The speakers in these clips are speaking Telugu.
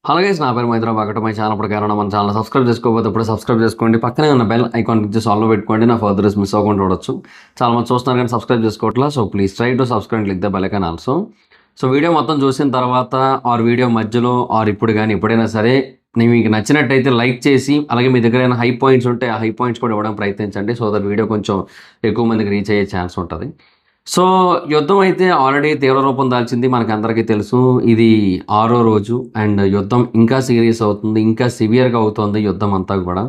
హలో గైస్, నా పేరు మైత్ర బాగట. మై ఛానల్ ప్రకారం మన ఛానల్ సబ్స్క్రైబ్ చేసుకోకపోతే ఇప్పుడు సబ్స్క్రైబ్ చేసుకోండి. పక్కనే ఉన్న బెల్ ఐకాన్ క్లిక్ చేసి ఆల్లో పెట్టుకోండి. నా ఫర్దర్స్ మిస్ అవ్వకుండా చూడొచ్చు. చాలా మంది చూస్తున్నారు కానీ సబ్స్క్రైబ్ చేసుకోవట్లా. So please try to subscribe click the bell icon also. So video మొత్తం చూసిన తర్వాత ఆర్ వీడియో మధ్యలో ఆర్ ఇప్పుడు కానీ ఎప్పుడైనా సరే నేను మీకు నచ్చినట్టయితే లైక్ చేసి, అలాగే మీ దగ్గర ఏమైనా హై పాయింట్స్ ఉంటే ఆ హై పాయింట్స్ కూడా ఇవ్వడానికి ప్రయత్నించండి. సో దట్ వీడియో కొంచెం ఎక్కువ మందికి రీచ్ అయ్యే ఛాన్స్ ఉంటుంది. సో యుద్ధం అయితే ఆల్రెడీ తీవ్ర రూపం దాల్చింది, మనకు అందరికీ తెలుసు. ఇది 6వ రోజు అండ్ యుద్ధం ఇంకా సీరియస్ అవుతుంది, ఇంకా సివియర్గా అవుతుంది యుద్ధం అంతా కూడా.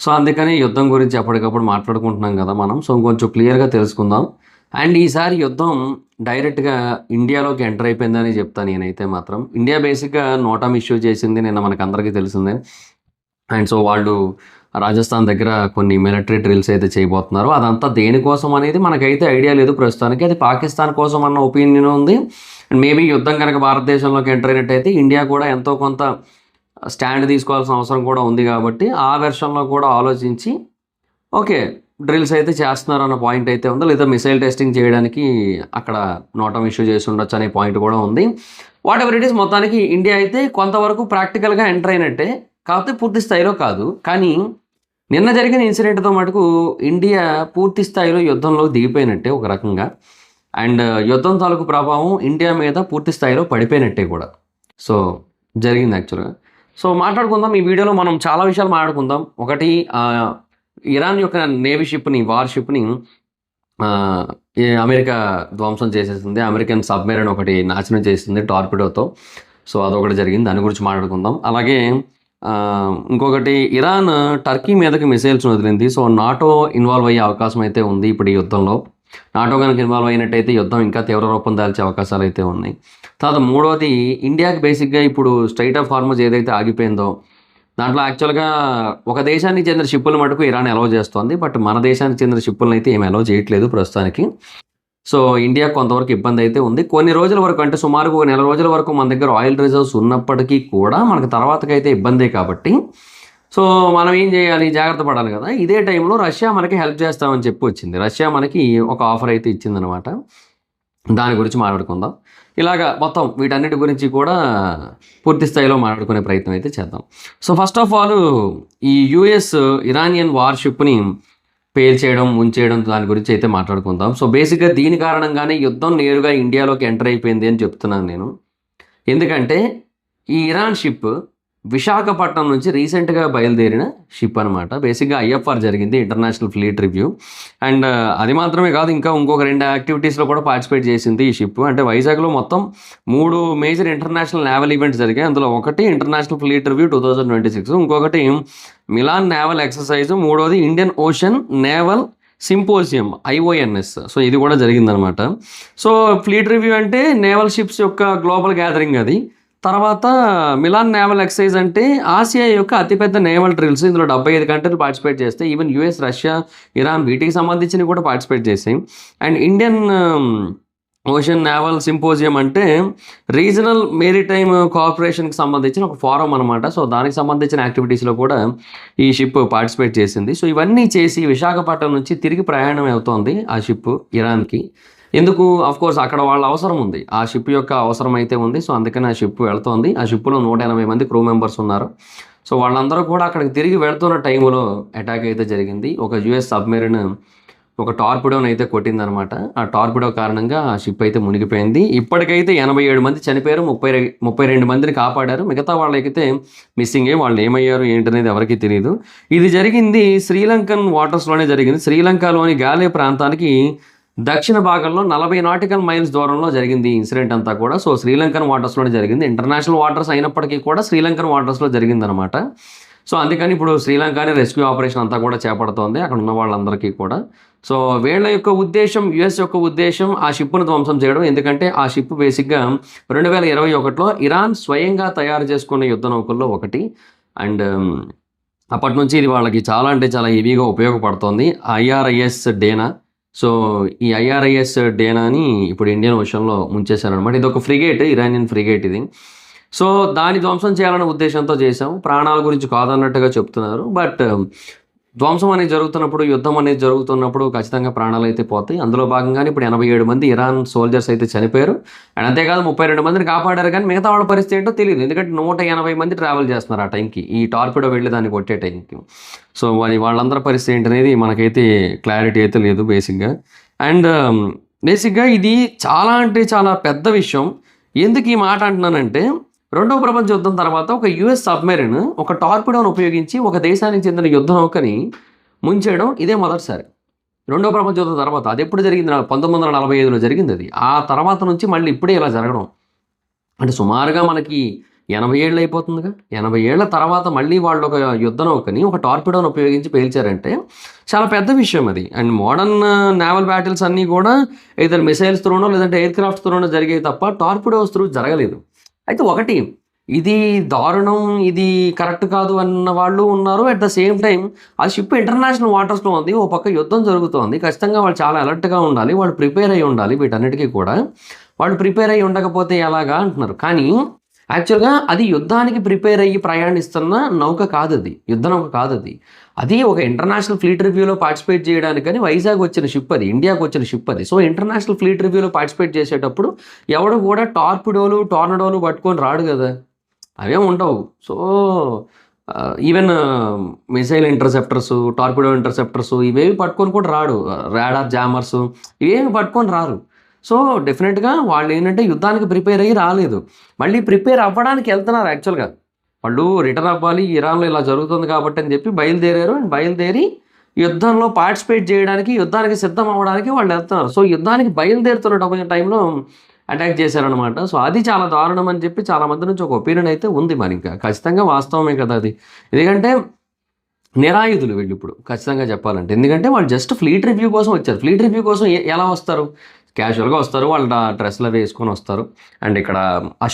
సో అందుకని యుద్ధం గురించి ఎప్పటికప్పుడు మాట్లాడుకుంటున్నాం కదా మనం. సో కొంచెం క్లియర్గా తెలుసుకుందాం. అండ్ ఈసారి యుద్ధం డైరెక్ట్గా ఇండియాలోకి ఎంటర్ అయిపోయిందని చెప్తాను నేనైతే మాత్రం. ఇండియా బేసిక్గా నోటాం ఇష్యూ చేసింది నిన్న, మనకు అందరికీ తెలిసిందే. అండ్ సో వాళ్ళు రాజస్థాన్ దగ్గర కొన్ని మిలిటరీ డ్రిల్స్ అయితే చేయబోతున్నారు. అదంతా దేనికోసం అనేది మనకైతే ఐడియా లేదు ప్రస్తుతానికి. అది పాకిస్తాన్ కోసం అన్న ఒపీనియన్ ఉంది. అండ్ మేబీ యుద్ధం కనుక భారతదేశంలోకి ఎంటర్ అయినట్టయితే ఇండియా కూడా ఎంతో కొంత స్టాండ్ తీసుకోవాల్సిన అవసరం కూడా ఉంది. కాబట్టి ఆ వెర్షన్లో కూడా ఆలోచించి ఓకే డ్రిల్స్ అయితే చేస్తున్నారు అన్న పాయింట్ అయితే ఉంది. లేదా మిసైల్ టెస్టింగ్ చేయడానికి అక్కడ నోటం ఇష్యూ చేసి ఉండొచ్చు అనే పాయింట్ కూడా ఉంది. వాట్ ఎవర్ ఇట్ ఈస్, మొత్తానికి ఇండియా అయితే కొంతవరకు ప్రాక్టికల్గా ఎంటర్ అయినట్టే, కాకపోతే పూర్తి స్థాయిలో కాదు. కానీ నిన్న జరిగిన ఇన్సిడెంట్తో మటుకు ఇండియా పూర్తి స్థాయిలో యుద్ధంలో దిగిపోయినట్టే ఒక రకంగా. అండ్ యుద్ధం తాలూకు ప్రభావం ఇండియా మీద పూర్తి స్థాయిలో పడిపోయినట్టే కూడా. సో జరిగింది యాక్చువల్గా. సో మాట్లాడుకుందాం ఈ వీడియోలో, మనం చాలా విషయాలు మాట్లాడుకుందాం. ఒకటి, ఇరాన్ యొక్క నేవీ షిప్ని, వార్ షిప్ని అమెరికా ధ్వంసం చేసేసింది. అమెరికన్ సబ్మెరైన్ ఒకటి నాశనం చేసింది టార్పిడోతో. సో అదొకటి జరిగింది, దాని గురించి మాట్లాడుకుందాం. అలాగే ఇంకొకటి, ఇరాన్ టర్కీ మీదకి మిసైల్స్ వదిలింది. సో నాటో ఇన్వాల్వ్ అయ్యే అవకాశం అయితే ఉంది ఇప్పుడు ఈ యుద్ధంలో. నాటో కనుక ఇన్వాల్వ్ అయినట్టయితే యుద్ధం ఇంకా తీవ్ర రూపం దాల్చే అవకాశాలు అయితే ఉన్నాయి. తర్వాత మూడవది, ఇండియాకి బేసిక్గా ఇప్పుడు స్ట్రైట్ ఆఫ్ హార్మజ్ ఏదైతే ఆగిపోయిందో దాంట్లో యాక్చువల్గా ఒక దేశానికి చెందిన షిప్పులు మటుకు ఇరాన్ అలౌ చేస్తోంది. బట్ మన దేశానికి చెందిన షిప్పులను అయితే ఏమి అలౌ చేయట్లేదు ప్రస్తుతానికి. సో ఇండియా కొంతవరకు ఇబ్బంది అయితే ఉంది. కొన్ని రోజుల వరకు, అంటే సుమారుగా 1 నెల రోజుల వరకు మన దగ్గర ఆయిల్ రిజర్వ్స్ ఉన్నప్పటికీ కూడా మనకు తర్వాతకైతే ఇబ్బందే. కాబట్టి సో మనం ఏం చేయాలి, జాగ్రత్త పడాలి కదా. ఇదే టైంలో రష్యా మనకి హెల్ప్ చేస్తామని చెప్పి వచ్చింది. రష్యా మనకి ఒక ఆఫర్ అయితే ఇచ్చిందనమాట. దాని గురించి మాట్లాడుకుందాం. ఇలాగా మొత్తం వీటన్నిటి గురించి కూడా పూర్తి స్థాయిలో మాట్లాడుకునే ప్రయత్నం అయితే చేద్దాం. సో ఫస్ట్ ఆఫ్ ఆల్, ఈ యుఎస్ ఇరానియన్ వార్ షిప్ని పేల్చేయడం, ముంచేయడం, దాని గురించి అయితే మాట్లాడుకుందాం. సో బేసిక్గా దీని కారణంగానే యుద్ధం నేరుగా ఇండియాలోకి ఎంటర్ అయిపోయింది అని చెప్తున్నాను నేను. ఎందుకంటే ఈ ఇరాన్ షిప్ విశాఖపట్నం నుంచి రీసెంట్గా బయలుదేరిన షిప్ అనమాట. బేసిక్గా ఐఎఫ్ఆర్ జరిగింది, ఇంటర్నేషనల్ ఫ్లీట్ రివ్యూ. అండ్ అది మాత్రమే కాదు, ఇంకొక 2 యాక్టివిటీస్లో కూడా పార్టిసిపేట్ చేసింది ఈ షిప్. అంటే వైజాగ్లో మొత్తం 3 మేజర్ ఇంటర్నేషనల్ నేవల్ ఈవెంట్స్ జరిగాయి. అందులో ఒకటి ఇంటర్నేషనల్ ఫ్లీట్ రివ్యూ 2026, ఇంకొకటి మిలాన్ నేవల్ ఎక్సర్సైజ్, మూడోది Indian ocean naval symposium IONS. So ఇది కూడా జరిగిందనమాట. సో ఫ్లీట్ రివ్యూ అంటే నేవల్ షిప్స్ యొక్క గ్లోబల్ గ్యాదరింగ్ అది. తర్వాత మిలాన్ నేవల్ ఎక్సైజ్ అంటే ఆసియా యొక్క అతిపెద్ద నేవల్ డ్రిల్స్. ఇందులో 75 కంట్రీలు పార్టిసిపేట్ చేస్తాయి. ఈవెన్ యుఎస్, రష్యా, ఇరాన్ వీటికి సంబంధించినవి కూడా పార్టిసిపేట్ చేసాయి. And Indian ocean naval symposium అంటే రీజనల్ మేరిటైమ్ కోఆపరేషన్కి సంబంధించిన ఒక ఫోరం అనమాట. సో దానికి సంబంధించిన యాక్టివిటీస్లో కూడా ఈ షిప్ పార్టిసిపేట్ చేసింది. సో ఇవన్నీ చేసి విశాఖపట్నం నుంచి తిరిగి ప్రయాణం అవుతోంది ఆ షిప్ ఇరాన్కి. ఎందుకు? కోర్స్ అక్కడ వాళ్ళ అవసరం ఉంది, ఆ షిప్ యొక్క అవసరం అయితే ఉంది. సో అందుకని ఆ షిప్ వెళ్తోంది. ఆ షిప్లో 180 మంది క్రూ మెంబర్స్ ఉన్నారు. సో వాళ్ళందరూ కూడా అక్కడికి తిరిగి వెళ్తున్న టైంలో అటాక్ అయితే జరిగింది. ఒక యుఎస్ సబ్మెరైన్ ఒక టార్పిడోని అయితే కొట్టిందనమాట. ఆ టార్పిడో కారణంగా ఆ షిప్ అయితే మునిగిపోయింది. ఇప్పటికైతే 87 మంది చనిపోయారు, 32 మందిని కాపాడారు. మిగతా వాళ్ళకైతే మిస్సింగ్. వాళ్ళు ఏమయ్యారు ఏంటనేది ఎవరికీ తెలియదు. ఇది జరిగింది శ్రీలంకన్ వాటర్స్లోనే జరిగింది. శ్రీలంకలోని గాలే ప్రాంతానికి దక్షిణ భాగంలో 40 నాటికల్ మైల్స్ దూరంలో జరిగింది ఈ ఇన్సిడెంట్ అంతా కూడా. సో శ్రీలంకన్ వాటర్స్లోనే జరిగింది. ఇంటర్నేషనల్ వాటర్స్ అయినప్పటికీ కూడా శ్రీలంకన్ వాటర్స్లో జరిగిందనమాట. సో అందుకని ఇప్పుడు శ్రీలంకని రెస్క్యూ ఆపరేషన్ అంతా కూడా చేపడుతోంది అక్కడ ఉన్న వాళ్ళందరికీ కూడా. సో వీళ్ళ యొక్క ఉద్దేశం, యుఎస్ యొక్క ఉద్దేశం ఆ షిప్ను ధ్వంసం చేయడం. ఎందుకంటే ఆ షిప్ బేసిక్గా 2021లో ఇరాన్ స్వయంగా తయారు చేసుకున్న యుద్ధ నౌకల్లో ఒకటి. అండ్ అప్పటి నుంచి ఇది వాళ్ళకి చాలా అంటే చాలా హెవీగా ఉపయోగపడుతోంది. IRIS డేనా. సో ఈ IRIS డేనాని ఇప్పుడు ఇండియన్ ఓషన్లో ముంచేశారనమాట. ఇది ఒక ఫ్రిగేట్, ఇరానియన్ ఫ్రిగేట్ ఇది. సో దాన్ని ధ్వంసం చేయాలనే ఉద్దేశంతో చేశాం. ప్రాణాల గురించి కాదన్నట్టుగా చెప్తున్నారు. బట్ ధ్వంసం అనేది జరుగుతున్నప్పుడు, యుద్ధం అనేది జరుగుతున్నప్పుడు ఖచ్చితంగా ప్రాణాలు అయితే పోతాయి. అందులో భాగంగానే ఇప్పుడు 87 మంది ఇరాన్ సోల్జర్స్ అయితే చనిపోయారు. అండ్ అంతేకాదు 32 మందిని కాపాడారు కానీ మిగతా వాళ్ళ పరిస్థితి ఏంటో తెలీదు. ఎందుకంటే 180 మంది ట్రావెల్ చేస్తున్నారు ఆ టైంకి. ఈ టార్పిడో వెళ్ళి దాన్ని కొట్టే టైంకి. సో మరి వాళ్ళందరి పరిస్థితి ఏంటనేది మనకైతే క్లారిటీ అయితే లేదు బేసిక్‌గా. అండ్ బేసిక్‌గా ఇది చాలా అంటే చాలా పెద్ద విషయం. ఎందుకు ఈ మాట అంటున్నానంటే, రెండవ ప్రపంచ యుద్ధం తర్వాత ఒక యూఎస్ సబ్‌మెరైన్ ఒక టార్పిడోను ఉపయోగించి ఒక దేశానికి చెందిన యుద్ధ నౌకని ముంచేయడం ఇదే మొదటిసారి. రెండవ ప్రపంచ యుద్ధం తర్వాత. అదెప్పుడు జరిగింది? 1945లో జరిగిందది. ఆ తర్వాత నుంచి మళ్ళీ ఇప్పుడే ఇలా జరగడం. అంటే సుమారుగా మనకి 80 ఏళ్ళు అయిపోతుందిగా. 80 ఏళ్ల తర్వాత మళ్ళీ వాళ్ళు ఒక యుద్ధ నౌకని ఒక టార్పిడోని ఉపయోగించి పేల్చారంటే చాలా పెద్ద విషయం అది. అండ్ మోడర్న్ నేవల్ బ్యాటిల్స్ అన్నీ కూడా ఎయిదర్ మిసైల్స్ త్రూనో లేదంటే ఎయిర్ క్రాఫ్ట్స్ త్రూనో జరిగాయి తప్ప టార్పిడోస్ త్రూ జరగలేదు. అయితే ఒకటి, ఇది దారుణం, ఇది కరెక్ట్ కాదు అన్న వాళ్ళు ఉన్నారు. అట్ ద సేమ్ టైం ఆ షిప్ ఇంటర్నేషనల్ వాటర్స్‌లో ఉంది. ఓ పక్క యుద్ధం జరుగుతోంది. ఖచ్చితంగా వాళ్ళు చాలా అలర్ట్‌గా ఉండాలి. వాళ్ళు ప్రిపేర్ అయ్యి ఉండాలి వీటన్నిటికి కూడా. వాళ్ళు ప్రిపేర్ అయ్యి ఉండకపోతే ఎలాగా అంటున్నారు. కానీ యాక్చువల్‌గా అది యుద్ధానికి ప్రిపేర్ అయ్యి ప్రయాణిస్తున్న నౌక కాదది. యుద్ధ నౌక కాదది. అది ఒక ఇంటర్నేషనల్ ఫ్లీట్ రివ్యూలో పార్టిసిపేట్ చేయడానికని వైజాగ్ వచ్చిన షిప్ అది. ఇండియాకి వచ్చిన షిప్ అది. సో ఇంటర్నేషనల్ ఫ్లీట్ రివ్యూలో పార్టిసిపేట్ చేసేటప్పుడు ఎవడు కూడా టార్పిడోలు, టోర్నడోలు పట్టుకొని రాడు కదా! అవేం ఉండవు. So even missile interceptors, torpedo interceptors ఇవేవి పట్టుకొని కూడా రాడు. రాడార్ జామర్స్ ఇవేమి పట్టుకొని రారు. సో డెఫినెట్‌గా వాళ్ళేంటంటే యుద్ధానికి ప్రిపేర్ అయ్యి రాలేదు. మళ్ళీ ప్రిపేర్ అవ్వడానికి ఎళ్తున్నారు యాక్చువల్‌గా. వాళ్ళు రిటర్న్ అవ్వాలి, ఇరాన్‌లో ఇలా జరుగుతుంది కాబట్టి అని చెప్పి బయలుదేరారు. అండ్ బయలుదేరి యుద్ధంలో పార్టిసిపేట్ చేయడానికి, యుద్ధానికి సిద్ధం అవ్వడానికి వాళ్ళు ఎళ్తున్నారు. సో యుద్ధానికి బయలుదేరుతున్న టైంలో అటాక్ చేశారనమాట. సో అది చాలా దారుణం అని చెప్పి చాలా మంది నుంచి ఒక ఒపీనియన్ అయితే ఉంది మరింకా. ఖచ్చితంగా వాస్తవమే కదా అది. ఎందుకంటే నిరాయుధులు వీళ్ళిప్పుడు ఖచ్చితంగా చెప్పాలంటే. ఎందుకంటే వాళ్ళు జస్ట్ ఫ్లీట్ రివ్యూ కోసం వచ్చారు. ఫ్లీట్ రివ్యూ కోసం ఎలా వస్తారు? క్యాజువల్‌గా వస్తారు. వాళ్ళ డ్రెస్‌లవి యేసుకొని వస్తారు. అండ్ ఇక్కడ ఆ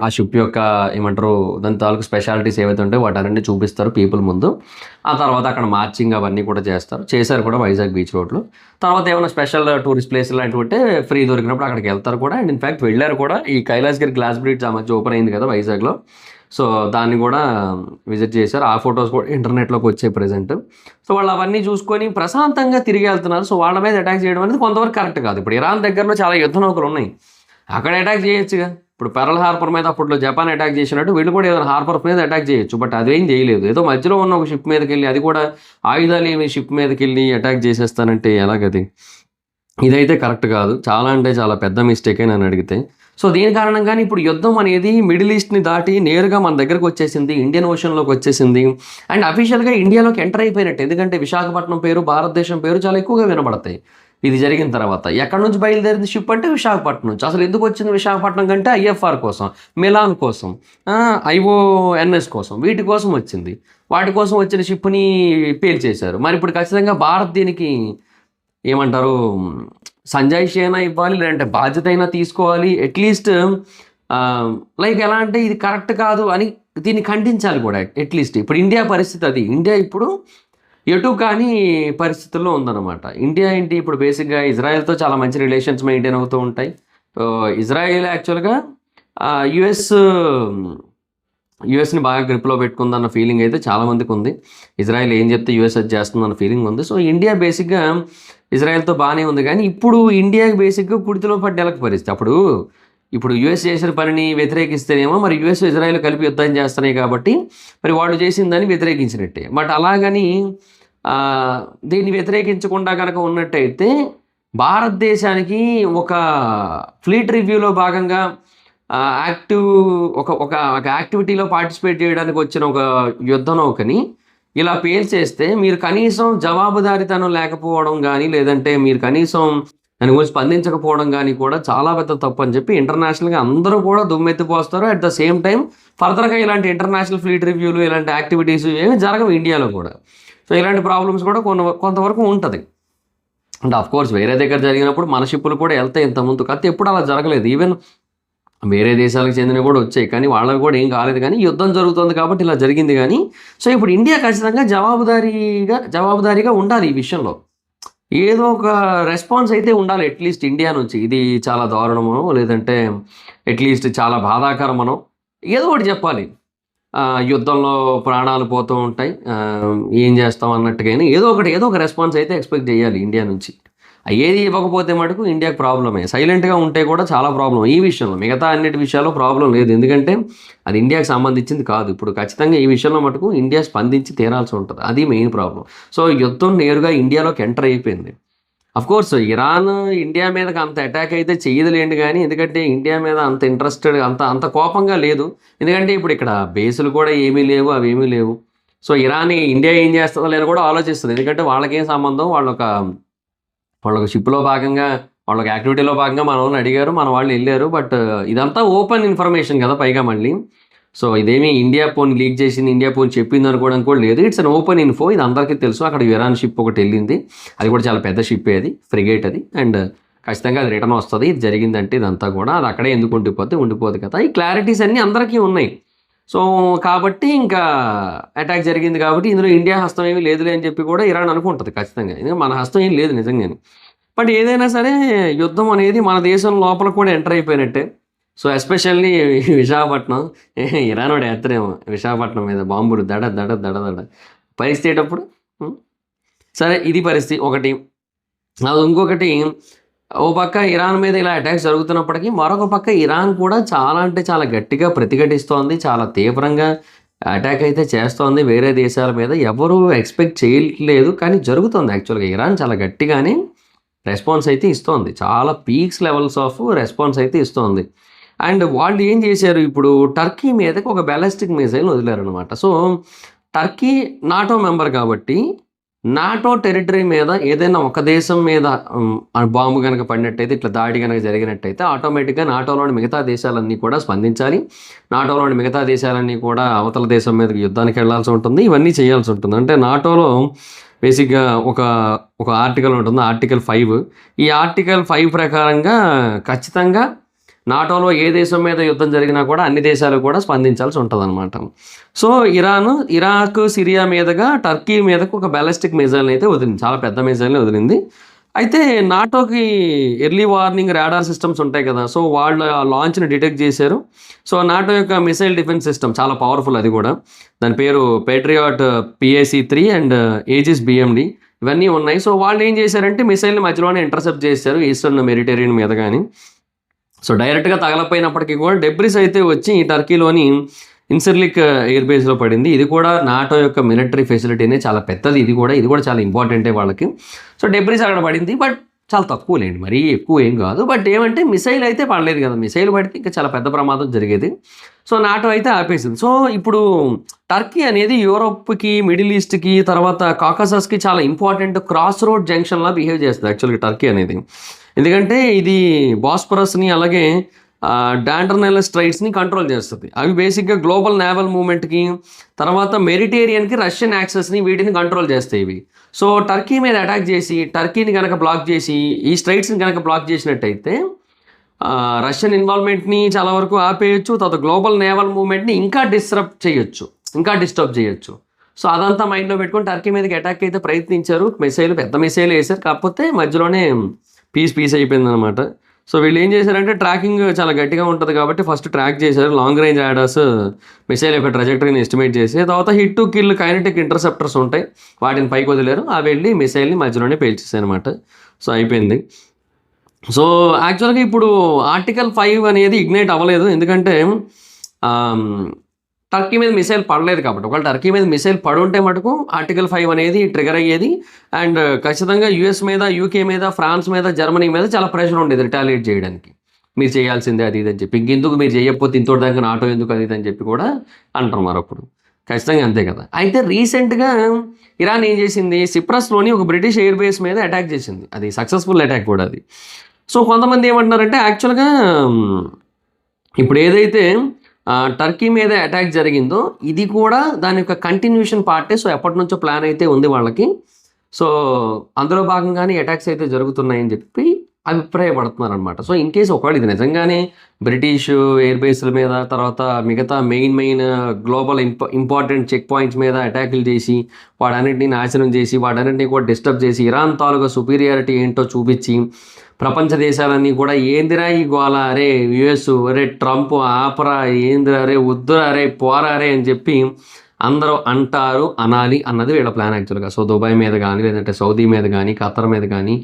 షిప్ యొక్క ఏమంటారు దాని తాలూకు స్పెషాలిటీస్ ఏవైతే ఉంటాయో వాటన్నిటిని చూపిస్తారు పీపుల్ ముందు. ఆ తర్వాత అక్కడ మార్చింగ్ అవన్నీ కూడా చేస్తారు. చేశారు కూడా వైజాగ్ బీచ్ రోడ్‌లో. తర్వాత ఏమైనా స్పెషల్ టూరిస్ట్ ప్లేస్ లాంటివి ఉంటే ఫ్రీ దొరికినప్పుడు అక్కడికి వెళ్తారు కూడా. అండ్ ఇన్‌ఫాక్ట్ వెళ్ళారు కూడా. ఈ కైలాసగిరి గ్లాస్ బ్రిడ్జ్ ఆ మధ్య ఓపెన్ అయింది కదా వైజాగ్‌లో. సో దాన్ని కూడా విజిట్ చేశారు. ఆ ఫోటోస్ కూడా ఇంటర్నెట్‌లోకి వచ్చాయి ప్రెజెంట్. సో వాళ్ళు అవన్నీ చూసుకొని ప్రశాంతంగా తిరిగి వెళ్తున్నారు. సో వాళ్ళ మీద అటాక్ చేయడం అనేది కొంతవరకు కరెక్ట్ కాదు. ఇప్పుడు ఇరాన్ దగ్గరలో చాలా యుద్ధ నౌకలు ఉన్నాయి. అక్కడ అటాక్ చేయొచ్చుగా. ఇప్పుడు పెర్ల్ హార్బర్ మీద అప్పట్లో జపాన్ అటాక్ చేసినట్టు వీళ్ళు కూడా ఏదైనా హార్బర్ మీద అటాక్ చేయొచ్చు. బట్ అదేం చేయలేదు. ఏదో మధ్యలో ఉన్న ఒక షిప్ మీదకెళ్ళి, అది కూడా ఆయుధాలు ఏమి షిప్ మీదకెళ్ళి అటాక్ చేసేస్తానంటే ఎలాగది? ఇదైతే కరెక్ట్ కాదు. చాలా అంటే చాలా పెద్ద మిస్టేకే నన్ను అడిగితే. సో దీని కారణంగానే ఇప్పుడు యుద్ధం అనేది మిడిల్ ఈస్ట్‌ని దాటి నేరుగా మన దగ్గరకు వచ్చేసింది. ఇండియన్ ఓషన్‌లోకి వచ్చేసింది. అండ్ అఫీషియల్‌గా ఇండియాలోకి ఎంటర్ అయిపోయినట్టు. ఎందుకంటే విశాఖపట్నం పేరు, భారతదేశం పేరు చాలా ఎక్కువగా వినబడతాయి ఇది జరిగిన తర్వాత. ఎక్కడి నుంచి బయలుదేరింది షిప్ అంటే విశాఖపట్నం నుంచి. అసలు ఎందుకు వచ్చింది విశాఖపట్నం కంటే ఐఎఫ్ఆర్ కోసం, మిలాన్ కోసం, ఐఓఎన్ఎస్ కోసం, వీటి కోసం వచ్చింది. వాటి కోసం వచ్చిన షిప్‌ని పేల్చేశారు. మరి ఇప్పుడు ఖచ్చితంగా భారత్ దీనికి ఏమంటారు సంజాయిషి అయినా ఇవ్వాలి, లేదంటే బాధ్యత అయినా తీసుకోవాలి. అట్లీస్ట్ లైక్ ఎలా అంటే ఇది కరెక్ట్ కాదు అని దీన్ని ఖండించాలి కూడా అట్లీస్ట్. ఇప్పుడు ఇండియా పరిస్థితి అది. ఇండియా ఇప్పుడు ఎటు కానీ పరిస్థితుల్లో ఉందన్నమాట. ఇండియా ఏంటి ఇప్పుడు బేసిక్‌గా ఇజ్రాయెల్‌తో చాలా మంచి రిలేషన్స్ మెయింటైన్ అవుతూ ఉంటాయి. ఇజ్రాయెల్ యాక్చువల్‌గా యూఎస్‌ని బాగా గ్రిప్‌లో పెట్టుకుందన్న ఫీలింగ్ అయితే చాలామందికి ఉంది. ఇజ్రాయెల్ ఏం చెప్తే యూఎస్ అది చేస్తుందన్న ఫీలింగ్ ఉంది. సో ఇండియా బేసిక్‌గా ఇజ్రాయెల్‌తో బాగానే ఉంది. కానీ ఇప్పుడు ఇండియాకి బేసిక్‌గా కుడితిలో పడ్డెలక పరిస్థితి. ఇప్పుడు యూఎస్ చేసిన పనిని వ్యతిరేకిస్తేనేమో మరి యూఎస్, ఇజ్రాయెల్ కలిపి యుద్ధం చేస్తున్నాయి కాబట్టి మరి వాళ్ళు చేసిందని వ్యతిరేకించినట్టే. బట్ అలాగని దీన్ని వ్యతిరేకించకుండా కనుక ఉన్నట్టయితే భారతదేశానికి ఒక ఫ్లీట్ రివ్యూలో భాగంగా ఒక యాక్టివిటీలో పార్టిసిపేట్ చేయడానికి వచ్చిన ఒక యుద్ధ నౌకని ఇలా పేల్చేస్తే మీరు కనీసం జవాబుదారీతనం లేకపోవడం కానీ, లేదంటే మీరు కనీసం దాని గురించి స్పందించకపోవడం కానీ కూడా చాలా పెద్ద తప్పు అని చెప్పి ఇంటర్నేషనల్‌గా అందరూ కూడా దుమ్మెత్తిపోస్తారు. అట్ ద సేమ్ టైం ఫర్దర్‌గా ఇలాంటి ఇంటర్నేషనల్ ఫ్లీట్ రివ్యూలు, ఇలాంటి యాక్టివిటీస్ ఏమి జరగవు ఇండియాలో కూడా. సో ఇలాంటి ప్రాబ్లమ్స్ కూడా కొంతవరకు ఉంటది. అండ్ ఆఫ్‌కోర్స్ వేరే దగ్గర జరిగినప్పుడు మన షిప్పులు కూడా వెళ్తాయి ఇంతకుముందు. కాకపోతే ఎప్పుడు అలా జరగలేదు. ఈవెన్ వేరే దేశాలకు చెందినవి కూడా వచ్చాయి. కానీ వాళ్ళవి కూడా ఏం కాలేదు. కానీ యుద్ధం జరుగుతుంది కాబట్టి ఇలా జరిగింది కానీ. సో ఇప్పుడు ఇండియా ఖచ్చితంగా జవాబుదారీగా ఉండాలి ఈ విషయంలో. ఏదో ఒక రెస్పాన్స్ అయితే ఉండాలి అట్లీస్ట్ ఇండియా నుంచి. ఇది చాలా దారుణమనో, లేదంటే అట్లీస్ట్ చాలా బాధాకరమనో ఏదో ఒకటి చెప్పాలి. యుద్ధంలో ప్రాణాలు పోతూ ఉంటాయి. ఏం చేస్తాం అన్నట్టుగానే ఏదో ఒక రెస్పాన్స్ అయితే ఎక్స్‌పెక్ట్ చేయాలి ఇండియా నుంచి. ఏది ఇవ్వకపోతే మటుకు ఇండియాకి ప్రాబ్లమే. సైలెంట్‌గా ఉంటే కూడా చాలా ప్రాబ్లమ్ ఈ విషయంలో. మిగతా అన్నిటి విషయాల్లో ప్రాబ్లమ్ లేదు. ఎందుకంటే అది ఇండియాకి సంబంధించింది కాదు. ఇప్పుడు ఖచ్చితంగా ఈ విషయంలో మటుకు ఇండియా స్పందించి తీరాల్సి ఉంటది. అది మెయిన్ ప్రాబ్లమ్. సో యుద్ధం నేరుగా ఇండియాలోకి ఎంటర్ అయిపోయింది. అఫ్‌కోర్స్ ఇరాన్ ఇండియా మీదకి అంత అటాక్ అయితే చెయ్యదులేండి గానీ, ఎందుకంటే ఇండియా మీద అంత ఇంట్రెస్టెడ్ అంత అంత కోపంగా లేదు. ఎందుకంటే ఇప్పుడు ఇక్కడ బేసులు కూడా ఏమీ లేవు, అవేమీ లేవు. సో ఇరాన్ ఇండియా ఏం చేస్తదో లేదో కూడా ఆలోచిస్తది. ఎందుకంటే వాళ్ళకేం సంబంధం వాళ్ళొక షిప్‌లో భాగంగా, వాళ్ళొక యాక్టివిటీలో భాగంగా మనోళ్ళని అడిగారు. మన వాళ్ళు ఎళ్లారు. బట్ ఇదంతా ఓపెన్ ఇన్ఫర్మేషన్ గదా! పైగా మళ్ళీ. సో ఇదేమి ఇండియా పోనీ లీక్ చేసింది, ఇండియా పోనీ చెప్పింది అనుకోవడానికి కూడా లేదు. It's an open info. ఇది అందరికీ తెలుసు. అక్కడ ఇరాన్ షిప్ ఒకటెళ్ళింది. అది కూడా చాలా పెద్ద షిప్పే అది. ఫ్రిగేట్ అది. అండ్ ఖచ్చితంగా అది రిటర్న్ వస్తది. ఇది జరిగిందంటే ఇదంతా కూడా. అది అక్కడే ఎందుకు ఉండిపోద్ది? ఉండిపోదు కదా! ఈ క్లారిటీస్ అన్నీ అందరికీ ఉన్నాయి. సో కాబట్టి ఇంకా అటాక్ జరిగింది కాబట్టి ఇందులో ఇండియా హస్తం ఏమీ లేదులే అని చెప్పి కూడా ఇరాన్ అనుకుంటది ఖచ్చితంగా. ఎందుకంటే మన హస్తం ఏం లేదు నిజంగానే. బట్ ఏదైనా సరే యుద్ధం అనేది మన దేశం లోపల కూడా ఎంటర్ అయిపోయినట్టే. సో ఎస్పెషల్లీ విశాఖపట్నం ఇరాన్ వాడు ఎత్తరేమో విశాఖపట్నం మీద బాంబులు దడ దడ దడ దడ పరిస్థితి ఏంటప్పుడు. సరే ఇది పరిస్థితి ఒకటి. అది ఇంకొకటి, ఓ పక్క ఇరాన్ మీద ఇలా అటాక్స్ జరుగుతున్నప్పటికీ మరొక పక్క ఇరాన్ కూడా చాలా అంటే చాలా గట్టిగా ప్రతిఘటిస్తోంది. చాలా తీవ్రంగా అటాక్ అయితే చేస్తోంది వేరే దేశాల మీద. ఎవరు ఎక్స్పెక్ట్ చేయట్లేదు కానీ జరుగుతుంది యాక్చువల్‌గా. ఇరాన్ చాలా గట్టిగానే రెస్పాన్స్ అయితే ఇస్తోంది. చాలా పీక్స్ లెవెల్స్ ఆఫ్ రెస్పాన్స్ అయితే ఇస్తోంది. అండ్ వాళ్ళు ఏం చేశారు, ఇప్పుడు టర్కీ మీదకి ఒక బాలిస్టిక్ మిసైల్ వదిలారనమాట. సో టర్కీ నాటో మెంబర్ కాబట్టి నాటో టెరిటరీ మీద ఏదైనా ఒక దేశం మీద బాంబు కనుక పడినట్టయితే, ఇట్లా దాడి కనుక జరిగినట్టయితే ఆటోమేటిక్‌గా నాటోలోని మిగతా దేశాలన్నీ కూడా స్పందించాలి. నాటోలోని మిగతా దేశాలన్నీ కూడా అవతల దేశం మీదకి యుద్ధానికి వెళ్ళాల్సి ఉంటుంది. ఇవన్నీ చేయాల్సి ఉంటుంది. అంటే నాటోలో బేసిక్‌గా ఒక ఒక ఆర్టికల్ ఉంటుంది. ఆర్టికల్ 5. ఈ ఆర్టికల్ 5 ప్రకారంగా ఖచ్చితంగా నాటోలో ఏ దేశం మీద యుద్ధం జరిగినా కూడా అన్ని దేశాలు కూడా స్పందించాల్సి ఉంటదనమాట. సో ఇరాక్, సిరియా మీదుగా టర్కీ మీదకు ఒక బాలిస్టిక్ మిసైల్‌ని అయితే వదిలింది. చాలా పెద్ద మిసైల్‌ని వదిలింది. అయితే నాటోకి ఎర్లీ వార్నింగ్ రాడార్ సిస్టమ్స్ ఉంటాయి కదా! సో వాళ్ళు ఆ లాంచ్‌ని డిటెక్ట్ చేశారు. సో నాటో యొక్క మిసైల్ డిఫెన్స్ సిస్టమ్ చాలా పవర్‌ఫుల్ అది కూడా. దాని పేరు Patriot PAC-3 and Aegis BMD ఇవన్నీ ఉన్నాయి. సో వాళ్ళు ఏం చేశారంటే మిసైల్‌ని మధ్యలోనే ఇంటర్సెప్ట్ చేశారు ఈస్టర్న్ మెడిటరేనియన్ మీద గాని. సో డైరెక్ట్‌గా తగలకపోయినప్పటికీ కూడా డెబ్రిస్ అయితే వచ్చి టర్కీలోని ఇన్సిర్లిక్ ఎయిర్ బేస్‌లో పడింది. ఇది కూడా నాటో యొక్క మిలిటరీ ఫెసిలిటీనే, చాలా పెద్దది ఇది కూడా చాలా ఇంపార్టెంటే వాళ్ళకి. సో డెబ్రిస్ అక్కడ పడింది. బట్ చాలా తక్కువలేండి, మరీ ఎక్కువ ఏం కాదు. బట్ ఏమంటే మిసైల్ అయితే పడలేదు కదా! మిసైల్ పడితే ఇంకా చాలా పెద్ద ప్రమాదం జరిగేది. సో నాటో అయితే ఆపేసింది. సో ఇప్పుడు టర్కీ అనేది యూరోప్‌కి, మిడిల్ ఈస్ట్‌కి, తర్వాత కాకసస్‌కి చాలా ఇంపార్టెంట్ క్రాస్ రోడ్ జంక్షన్‌లా బిహేవ్ చేస్తది యాక్చువల్‌గా టర్కీ అనేది. ఎందుకంటే ఇది బాస్ఫరస్‌ని అలాగే డాండర్నెల్ స్ట్రైట్స్‌ని కంట్రోల్ చేస్తది. అవి బేసిక్‌గా గ్లోబల్ నేవల్ మూవ్‌మెంట్‌కి, తర్వాత మెడిటేరియన్‌కి రష్యన్ యాక్సెస్‌ని వీటిని కంట్రోల్ చేస్తాయి ఇవి. సో టర్కీ మీద అటాక్ చేసి, టర్కీని గనక బ్లాక్ చేసి, ఈ స్ట్రైట్స్‌ని గనక బ్లాక్ చేసినట్టయితే రష్యన్ ఇన్వాల్వ్‌మెంట్‌ని చాలా వరకు ఆపేయొచ్చు. తర్వాత గ్లోబల్ నేవల్ మూవ్‌మెంట్‌ని ఇంకా డిస్టర్బ్ చేయొచ్చు. సో అదంతా మైండ్‌లో పెట్టుకొని టర్కీ మీదకి అటాక్ అయితే ప్రయత్నించారు. పెద్ద మిసైల్ వేశారు. కాకపోతే మధ్యలోనే పీస్ అయిపోయిందనమాట. సో వీళ్ళు ఏం చేశారంటే ట్రాకింగ్ చాలా గట్టిగా ఉంటుంది కాబట్టి ఫస్ట్ ట్రాక్ చేశారు. లాంగ్ రేంజ్ రాడార్స్ మిసైల్ యొక్క ట్రాజెక్టరీని ఎస్టిమేట్ చేసి, తర్వాత hit to kill kinetic interceptors ఉంటాయి, వాటిని పైకి వదిలేరు. అవి వెళ్ళి మిసైల్ని మధ్యలోనే పేల్చేసాయి అనమాట. సో అయిపోయింది. సో యాక్చువల్‌గా ఇప్పుడు ఆర్టికల్ 5 అనేది ఇగ్నైట్ అవ్వలేదు. ఎందుకంటే టర్కీ మీద మిసైల్ పడలేదు కాబట్టి. ఒకవేళ టర్కీ మీద మిసైల్ పడుంటే మటుకు ఆర్టికల్ 5 అనేది ట్రిగర్ అయ్యేది. అండ్ ఖచ్చితంగా US మీద, UK మీద, ఫ్రాన్స్ మీద, జర్మనీ మీద చాలా ప్రెషర్ ఉండేది రిటాలియేట్ చేయడానికి. మీరు చేయాల్సిందే అది ఇది అని చెప్పి. ఇంకెందుకు మీరు చేయకపోతే ఇంతటి దాకా నాటో ఎందుకు అది ఇది అని చెప్పి కూడా అంటారు మరప్పుడు. ఖచ్చితంగా అంతే కదా! అయితే రీసెంట్‌గా ఇరాన్ ఏం చేసింది, సిప్రస్‌లోని ఒక బ్రిటిష్ ఎయిర్ బేస్ మీద అటాక్ చేసింది. అది సక్సెస్‌ఫుల్ అటాక్ కూడా అది. సో కొంతమంది ఏమంటున్నారంటే యాక్చువల్‌గా ఇప్పుడు ఏదైతే టర్కీ మీద అటాక్ జరిగిందో ఇది కూడా దాని యొక్క కంటిన్యూషన్ పార్టే. సో ఎప్పటినుంచో ప్లాన్ అయితే ఉంది వాళ్ళకి. సో అందులో భాగంగానే అటాక్స్ అయితే జరుగుతున్నాయని చెప్పి అభిప్రాయపడుతున్నారు అనమాట. సో ఇన్ కేసు ఒకవేళ ఇది నిజంగానే బ్రిటిష్ ఎయిర్ బేస్ల మీద, తర్వాత మిగతా main global important check points మీద అటాకులు చేసి వాటన్నిటిని నాశనం చేసి వాటన్నిటిని కూడా డిస్టర్బ్ చేసి ఇరాన్ తాలూకా సుపీరియారిటీ ఏంటో చూపించి ప్రపంచ దేశాలన్నీ కూడా ఏందిరా ఈ గోల, అరే యుఎస్, అరే ట్రంప్ ఆపరా, ఏందిరా అరే వద్దురా, అరే పోరా అరే అని చెప్పి అందరూ అంటారు, అనాలి అన్నది వీళ్ళ ప్లాన్ యాక్చువల్గా. సో దుబాయ్ మీద కానీ, లేదంటే సౌదీ మీద కానీ, ఖతర్ మీద కానీ,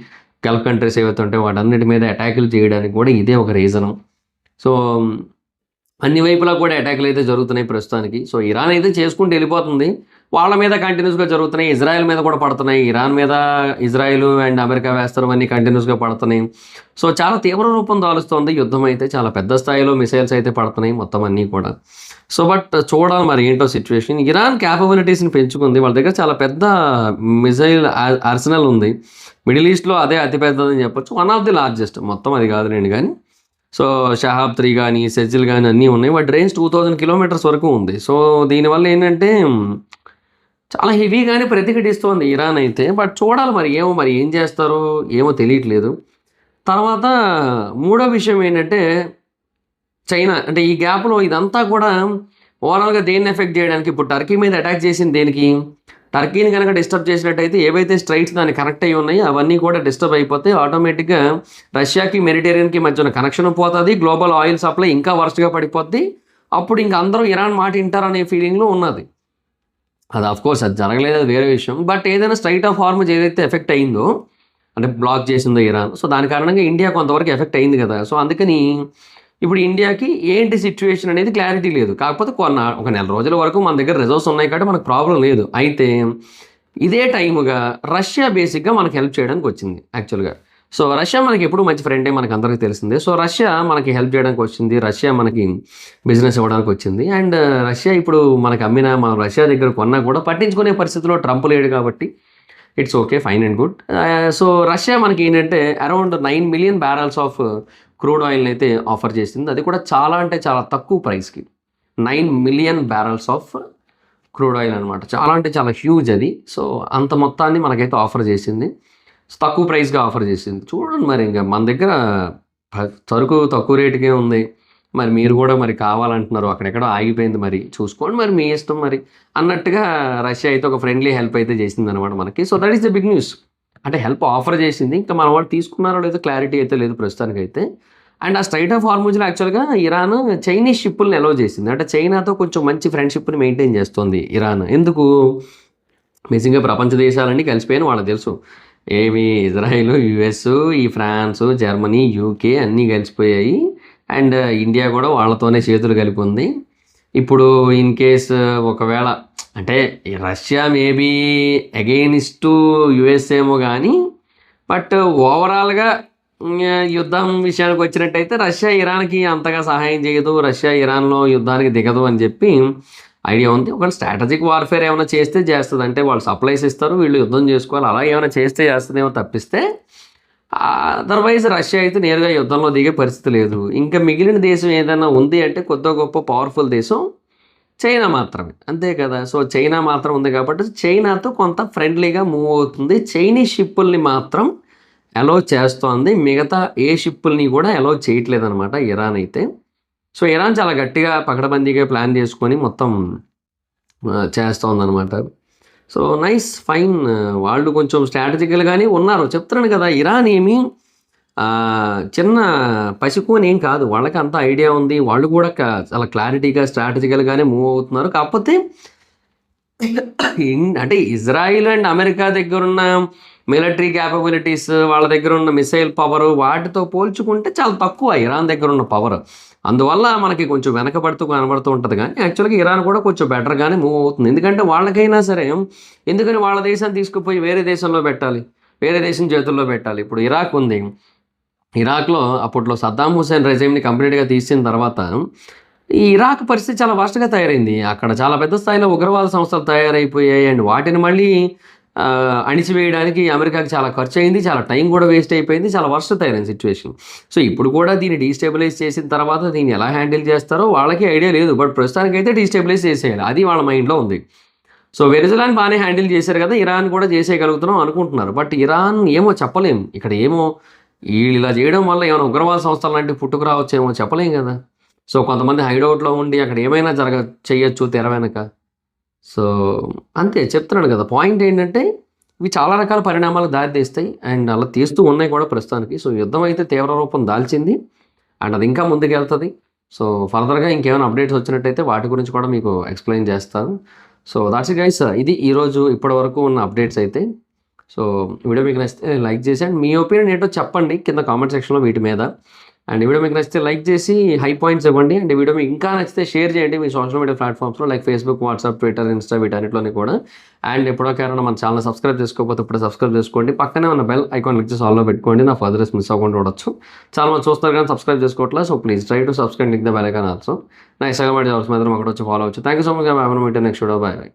గల్ఫ్ కంట్రీస్ ఏవైతే ఉంటాయో వాటన్నిటి మీద అటాకులు చేయడానికి కూడా ఇదే ఒక రీజను. సో అన్ని వైపులా కూడా అటాకులు అయితే జరుగుతున్నాయి ప్రస్తుతానికి. సో ఇరాన్ అయితే చేసుకుంటూ వెళ్ళిపోతుంది, వాళ్ళ మీద కంటిన్యూస్గా జరుగుతున్నాయి. ఇజ్రాయెల్ మీద కూడా పడుతున్నాయి, ఇరాన్ మీద ఇజ్రాయెల్ అండ్ అమెరికా వేస్తారు అన్నీ కంటిన్యూస్గా పడుతున్నాయి. సో చాలా తీవ్ర రూపం దాలుస్తుంది యుద్ధం అయితే, చాలా పెద్ద స్థాయిలో మిసైల్స్ అయితే పడుతున్నాయి మొత్తం అన్నీ కూడా. సో బట్ చూడాలి మరి ఏంటో సిచ్యువేషన్. ఇరాన్ క్యాపబిలిటీస్ని పెంచుకుంది, వాళ్ళ దగ్గర చాలా పెద్ద మిసైల్ ఆర్సెనల్ ఉంది. మిడిల్ ఈస్ట్లో అదే అతిపెద్దదని చెప్పొచ్చు, వన్ ఆఫ్ ది లార్జెస్ట్. మొత్తం అది కాదులేండి కానీ. సో షహాబ్ 3 కానీ, సెజిల్ కానీ అన్నీ ఉన్నాయి. వాటి రేంజ్ 2000 కిలోమీటర్స్ వరకు ఉంది. సో దీనివల్ల ఏంటంటే చాలా హెవీగానే ప్రతిఘటిస్తోంది ఇరాన్ అయితే. బట్ చూడాలి మరి ఏం చేస్తారో ఏమో తెలియట్లేదు. తర్వాత మూడో విషయం ఏంటంటే చైనా. అంటే ఈ గ్యాప్లో ఇదంతా కూడా ఓవరాల్గా దేన్ని ఎఫెక్ట్ చేయడానికి, ఇప్పుడు టర్కీ మీద అటాక్ చేసింది దేనికి, టర్కీని కనుక డిస్టర్బ్ చేసినట్టయితే ఏవైతే స్ట్రైట్స్ దాన్ని కనెక్ట్ అయ్యి ఉన్నాయో అవన్నీ కూడా డిస్టర్బ్ అయిపోతే ఆటోమేటిక్గా రష్యాకి మెడిటేరియన్కి మధ్యన కనెక్షన్ పోతుంది, గ్లోబల్ ఆయిల్ సప్లై ఇంకా వర్స్ట్గా పడిపోద్ది. అప్పుడు ఇంకా అందరూ ఇరాన్ మాట వింటారనే ఫీలింగ్లో ఉన్నది. అది ఆఫ్కోర్స్ అది జరగలేదు, అది వేరే విషయం. బట్ ఏదైనా స్ట్రైట్ ఆఫ్ హార్మజ్ ఏదైతే ఎఫెక్ట్ అయిందో, అంటే బ్లాక్ చేసిందో ఇరాన్, సో దాని కారణంగా ఇండియా కొంతవరకు ఎఫెక్ట్ అయింది కదా. సో అందుకని ఇప్పుడు ఇండియాకి ఏంటి సిచ్యువేషన్ అనేది క్లారిటీ లేదు. కాకపోతే ఒక నెల రోజుల వరకు మన దగ్గర రిజర్వ్స్ ఉన్నాయి కాబట్టి మనకు ప్రాబ్లం లేదు. అయితే ఇదే టైముగా రష్యా బేసిక్గా మనకి హెల్ప్ చేయడానికి వచ్చింది యాక్చువల్గా. సో రష్యా మనకి ఎప్పుడు మంచి ఫ్రెండే, మనకు అందరికీ తెలిసిందే. సో రష్యా మనకి హెల్ప్ చేయడానికి వచ్చింది, రష్యా మనకి బిజినెస్ ఇవ్వడానికి వచ్చింది. అండ్ రష్యా ఇప్పుడు మనకి అమ్మినా, మనం రష్యా దగ్గర కొన్నా కూడా పట్టించుకునే పరిస్థితిలో ట్రంప్ లేడు కాబట్టి it's okay, fine and good. So Russia మనకి ఏంటంటే around 9 million barrels of crude ఆయిల్ని అయితే ఆఫర్ చేసింది. అది కూడా చాలా అంటే చాలా తక్కువ ప్రైస్కి. 9 million barrels of crude oil అనమాట, చాలా అంటే చాలా హ్యూజ్ అది. సో అంత మొత్తాన్ని మనకైతే ఆఫర్ చేసింది, తక్కువ ప్రైస్గా ఆఫర్ చేసింది. చూడండి మరి ఇంకా మన దగ్గర సరుకు తక్కువ రేటుకే ఉంది, మరి మీరు కూడా మరి కావాలంటున్నారు, అక్కడెక్కడో ఆగిపోయింది, మరి చూసుకోండి, మరి మీ ఇష్టం మరి అన్నట్టుగా రష్యా అయితే ఒక ఫ్రెండ్లీ హెల్ప్ అయితే చేసింది అనమాట మనకి. So that is the big news. అంటే హెల్ప్ ఆఫర్ చేసింది, ఇంకా మన వాళ్ళు తీసుకున్నారో లేదో క్లారిటీ అయితే లేదు ప్రస్తుతానికైతే. అండ్ ఆ స్ట్రైట్ ఆఫ్ హార్మూజ్లో యాక్చువల్గా ఇరాన్ చైనీస్ షిప్పుల్ని అలౌ చేసింది. అంటే చైనాతో కొంచెం మంచి ఫ్రెండ్షిప్ని మెయింటైన్ చేస్తుంది ఇరాన్. ఎందుకు, బేసిక్గా ప్రపంచ దేశాలన్నీ కలిసిపోయాను వాళ్ళకి తెలుసు. ఏమి ఇజ్రాయిల్, యుఎస్, ఈ ఫ్రాన్స్, జర్మనీ, యూకే అన్నీ కలిసిపోయాయి. అండ్ ఇండియా కూడా వాళ్ళతోనే చేతులు కలిపి ఉంది. ఇప్పుడు ఇన్ కేస్ ఒకవేళ అంటే రష్యా మేబీ అగెయినిస్ట్ యుఎస్ ఏమో కానీ, బట్ ఓవరాల్గా యుద్ధం విషయానికి వచ్చినట్టయితే రష్యా ఇరాన్కి అంతగా సహాయం చేయదు, రష్యా ఇరాన్లో యుద్ధానికి దిగదు అని చెప్పి ఐడియా ఉంది. ఒకవేళ స్ట్రాటజిక్ వార్ఫేర్ ఏమైనా చేస్తే చేస్తుంది, అంటే వాళ్ళు సప్లైస్ ఇస్తారు, వీళ్ళు యుద్ధం చేసుకోవాలి, అలా ఏమైనా చేస్తే చేస్తుందేమో తప్పిస్తే అదర్వైజ్ రష్యా అయితే నేరుగా యుద్ధంలో దిగే పరిస్థితి లేదు. ఇంకా మిగిలిన దేశం ఏదైనా ఉంది అంటే కొద్ది గొప్ప పవర్ఫుల్ దేశం చైనా మాత్రమే, అంతే కదా. సో చైనా మాత్రం ఉంది కాబట్టి చైనాతో కొంత ఫ్రెండ్లీగా మూవ్ అవుతుంది. చైనీస్ షిప్పుల్ని మాత్రం అలౌ చేస్తోంది, మిగతా ఏ షిప్పుల్ని కూడా అలౌ చేయట్లేదు అనమాట ఇరాన్ అయితే. సో ఇరాన్ చాలా గట్టిగా పకడబందీగా ప్లాన్ చేసుకొని మొత్తం చేస్తోందనమాట. సో నైస్, ఫైన్, వాళ్ళు కొంచెం స్ట్రాటజికల్గానే ఉన్నారు. చెప్తున్నాను కదా, ఇరాన్ ఏమి చిన్న పసికోని ఏం కాదు, వాళ్ళకి అంత ఐడియా ఉంది, వాళ్ళు కూడా చాలా క్లారిటీగా స్ట్రాటజికల్గానే మూవ్ అవుతున్నారు. కాకపోతే అంటే ఇజ్రాయిల్ అండ్ అమెరికా దగ్గర ఉన్న మిలిటరీ క్యాపబిలిటీస్, వాళ్ళ దగ్గర ఉన్న మిసైల్ పవర్ వాటితో పోల్చుకుంటే చాలా తక్కువ ఇరాన్ దగ్గర ఉన్న పవర్. అందువల్ల మనకి కొంచెం వెనకబడుతూ కనబడుతూ ఉంటుంది. కానీ యాక్చువల్గా ఇరాన్ కూడా కొంచెం బెటర్గానే మూవ్ అవుతుంది. ఎందుకంటే వాళ్ళకైనా సరే ఎందుకని వాళ్ళ దేశాన్ని తీసుకుపోయి వేరే దేశంలో పెట్టాలి, వేరే దేశం చేతుల్లో పెట్టాలి. ఇప్పుడు ఇరాక్ ఉంది, ఇరాక్లో అప్పట్లో సద్దాం హుసేన్ రెజీమ్ని కంప్లీట్గా తీసిన తర్వాత ఈ ఇరాక్ పరిస్థితి చాలా వర్స్ట్గా తయారైంది. అక్కడ చాలా పెద్ద స్థాయిలో ఉగ్రవాద సంస్థలు తయారైపోయాయి. అండ్ వాటిని మళ్ళీ అణిచివేయడానికి అమెరికాకి చాలా ఖర్చు అయింది, చాలా టైం కూడా వేస్ట్ అయిపోయింది, చాలా వర్స్ట్ తయారైన సిచ్యువేషన్. సో ఇప్పుడు కూడా దీన్ని డీస్టెబిలైజ్ చేసిన తర్వాత దీన్ని ఎలా హ్యాండిల్ చేస్తారో వాళ్ళకి ఐడియా లేదు. బట్ ప్రస్తుతానికైతే డీస్టెబిలైజ్ చేసేయాలి, అది వాళ్ళ మైండ్లో ఉంది. సో వెనిజులాని బాగానే హ్యాండిల్ చేశారు కదా, ఇరాన్ కూడా చేసేయగలుగుతున్నాం అనుకుంటున్నారు. బట్ ఇరాన్ ఏమో చెప్పలేము, ఇక్కడ ఏమో వీళ్ళు ఇలా చేయడం వల్ల ఏమైనా ఉగ్రవాద సంస్థలు లాంటివి పుట్టుకు రావచ్చేమో చెప్పలేం కదా. సో కొంతమంది హైడౌట్‌లో ఉండి అక్కడ ఏమైనా చేయొచ్చు తెర వెనక. సో అంతే చెప్తున్నాడు కదా. పాయింట్ ఏంటంటే ఇవి చాలా రకాల పరిణామాలకు దారి తీస్తాయి అండ్ అలా తీస్తూ ఉన్నాయి కూడా ప్రస్తుతానికి. సో యుద్ధం అయితే తీవ్ర రూపం దాల్చింది అండ్ అది ఇంకా ముందుకెళ్తది. సో ఫర్దర్‌గా ఇంకేమైనా అప్డేట్స్ వచ్చినట్టయితే వాటి గురించి కూడా మీకు ఎక్స్‌ప్లెయిన్ చేస్తాను. So that's it guys. ఇది ఈరోజు ఇప్పటివరకు ఉన్న అప్డేట్స్ అయితే. సో వీడియో మీకు నచ్చితే లైక్ చేసి అండ్ మీ ఒపీనియన్ ఏంటో చెప్పండి కింద కామెంట్ సెక్షన్‌లో వీటి మీద. అండ్ ఈ వీడియో మీకు నచ్చితే లైక్ చేసి హై పాయింట్స్ ఇవ్వండి. అండ్ ఈ వీడియో మీకు ఇంకా నచ్చితే షేర్ చేయండి మీ సోషల్ మీడియా ప్లాట్‌ఫామ్స్‌లో like Facebook, WhatsApp, Twitter, Insta వీటన్నిటిలోని కూడా. అండ్ ఎప్పటివరకు ఎవరైనా మన ఛానెల్ సబ్స్క్రైబ్ చేసుకోకపోతే ఇప్పుడే సబ్స్క్రైబ్ చేసుకోండి. పక్కనే ఉన్న బెల్ ఐకాన్ క్లిక్ చేసి ఆల్‌లో పెట్టుకోండి. నా ఫర్దర్స్ మిస్ అవ్వకుండా చూడొచ్చు. చాలా మంది చూస్తారు కానీ సబ్స్క్రైబ్ చేసుకోవట్లేదు. So please try to subscribe click the bell icon also. నా ఇన్‌స్టాగ్రామ్ ఐడి మాత్రం అక్కడ వచ్చి ఫాలో అవ్వచ్చు. Thank you so much. I am meet next video. By by.